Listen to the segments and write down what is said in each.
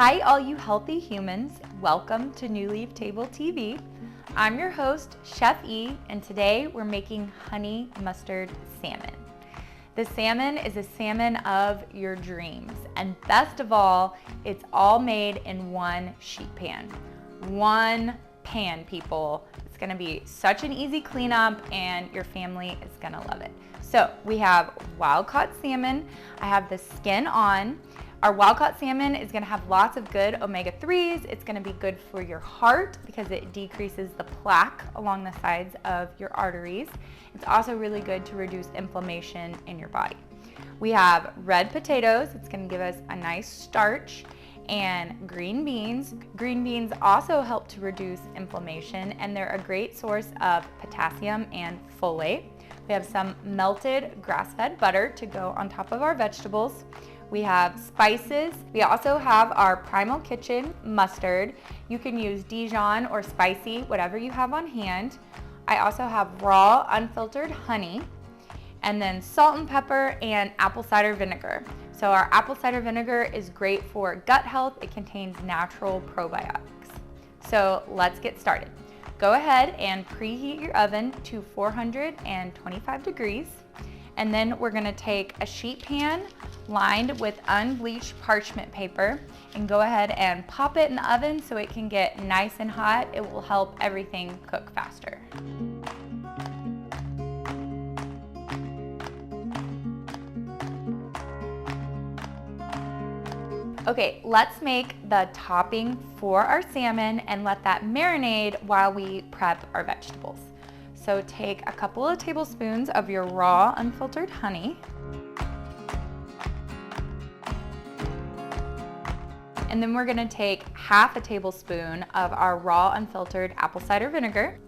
Hi, all you healthy humans. Welcome to New Leaf Table TV. I'm your host, Chef E, and today we're making honey mustard salmon. The salmon is a salmon of your dreams, and best of all, it's all made in one sheet pan. One pan, people. It's gonna be such an easy cleanup, and your family is gonna love it. So we have wild-caught salmon. I have the skin on. Our wild-caught salmon is gonna have lots of good omega-3s. It's gonna be good for your heart because it decreases the plaque along the sides of your arteries. It's also really good to reduce inflammation in your body. We have red potatoes. It's gonna give us a nice starch, and green beans. Green beans also help to reduce inflammation, and they're a great source of potassium and folate. We have some melted grass-fed butter to go on top of our vegetables. We have spices. We also have our Primal Kitchen mustard. You can use Dijon or spicy, whatever you have on hand. I also have raw, unfiltered honey, and then salt and pepper and apple cider vinegar. So our apple cider vinegar is great for gut health. It contains natural probiotics. So let's get started. Go ahead and preheat your oven to 425 degrees. And then we're gonna take a sheet pan lined with unbleached parchment paper and go ahead and pop it in the oven so it can get nice and hot. It will help everything cook faster. Okay, let's make the topping for our salmon and let that marinate while we prep our vegetables. So take a couple of tablespoons of your raw unfiltered honey. And then we're gonna take half a tablespoon of our raw unfiltered apple cider vinegar.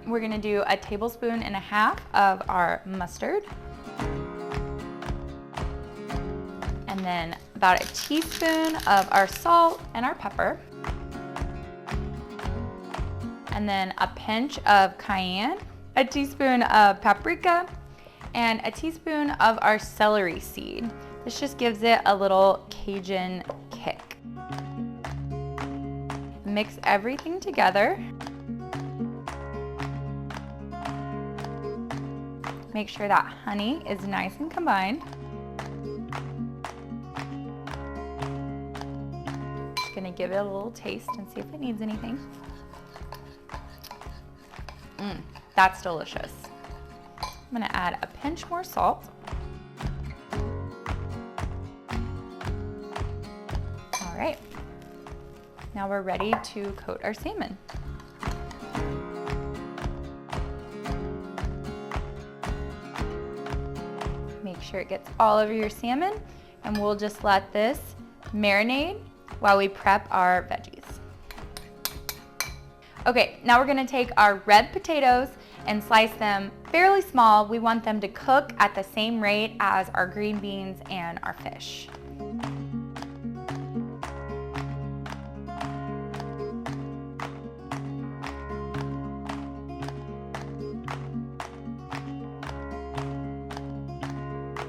We're gonna do a tablespoon and a half of our mustard. And then about a teaspoon of our salt and our pepper. And then a pinch of cayenne, a teaspoon of paprika, and a teaspoon of our celery seed. This just gives it a little Cajun kick. Mix everything together. Make sure that honey is nice and combined. Just gonna give it a little taste and see if it needs anything. That's delicious. I'm gonna add a pinch more salt. All right, now we're ready to coat our salmon. Make sure it gets all over your salmon, and we'll just let this marinate while we prep our veggies. Okay, now we're gonna take our red potatoes and slice them fairly small. We want them to cook at the same rate as our green beans and our fish.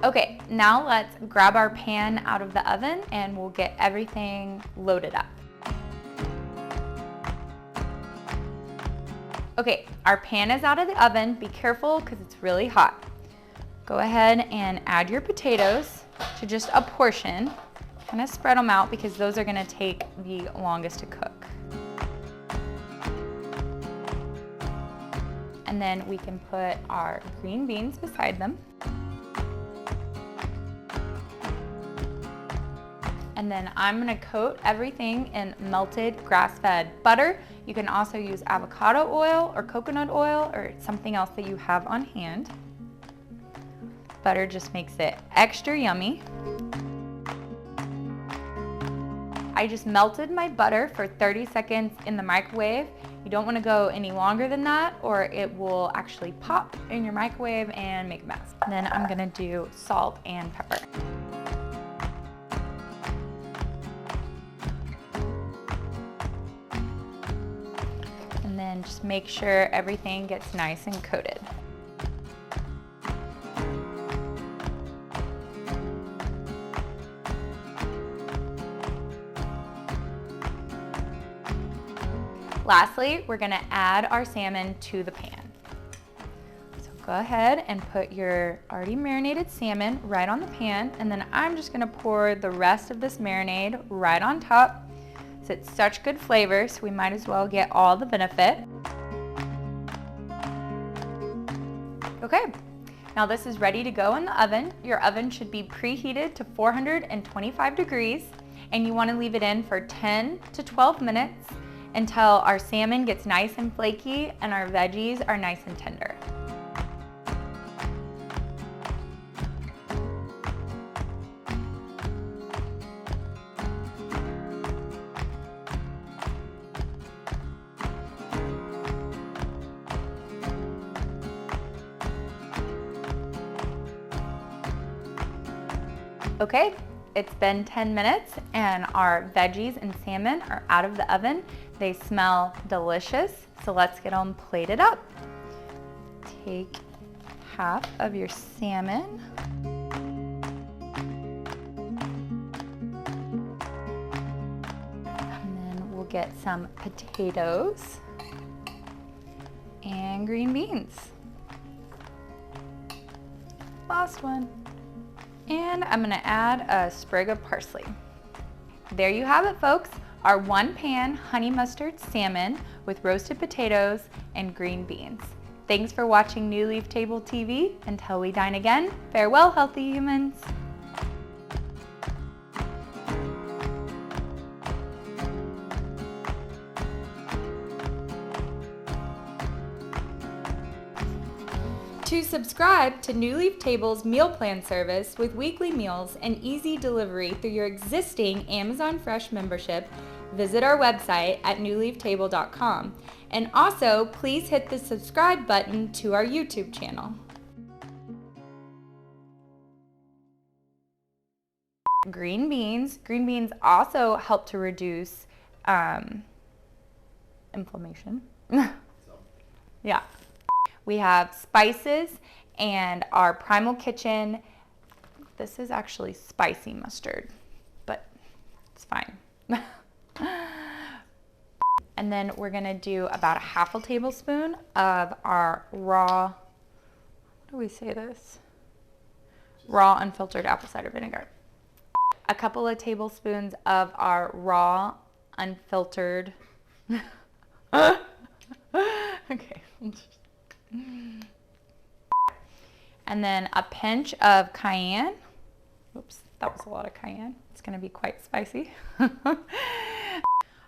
Okay, now let's grab our pan out of the oven and we'll get everything loaded up. Okay, our pan is out of the oven. Be careful because it's really hot. Go ahead and add your potatoes to just a portion. Kind of spread them out because those are gonna take the longest to cook. And then we can put our green beans beside them. And then I'm gonna coat everything in melted grass-fed butter. You can also use avocado oil or coconut oil or something else that you have on hand. Butter just makes it extra yummy. I just melted my butter for 30 seconds in the microwave. You don't wanna go any longer than that or it will actually pop in your microwave and make a mess. And then I'm gonna do salt and pepper. And then just make sure everything gets nice and coated. Lastly, we're gonna add our salmon to the pan. So go ahead and put your already marinated salmon right on the pan, and then I'm just gonna pour the rest of this marinade right on top. So it's such good flavor, so we might as well get all the benefit. Okay, now this is ready to go in the oven. Your oven should be preheated to 425 degrees, and you wanna leave it in for 10 to 12 minutes until our salmon gets nice and flaky and our veggies are nice and tender. Okay, it's been 10 minutes and our veggies and salmon are out of the oven. They smell delicious, so let's get them plated up. Take half of your salmon. And then we'll get some potatoes and green beans. Last one. And I'm gonna add a sprig of parsley. There you have it, folks, our one-pan honey mustard salmon with roasted potatoes and green beans. Thanks for watching New Leaf Table TV. Until we dine again, farewell, healthy humans. To subscribe to New Leaf Table's meal plan service with weekly meals and easy delivery through your existing Amazon Fresh membership, visit our website at newleaftable.com. And also, please hit the subscribe button to our YouTube channel. Green beans. Green beans also help to reduce inflammation. Yeah. We have spices and our Primal Kitchen. This is actually spicy mustard, but it's fine. And then we're gonna do about a half a tablespoon of our raw, how do we say this? Raw unfiltered apple cider vinegar. A couple of tablespoons of our raw unfiltered, okay. And then a pinch of cayenne. Oops, that was a lot of cayenne. It's gonna be quite spicy.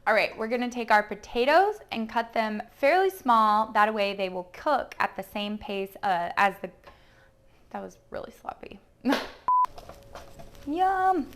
All right, we're gonna take our potatoes and cut them fairly small. That way they will cook at the same pace as the, that was really sloppy. Yum.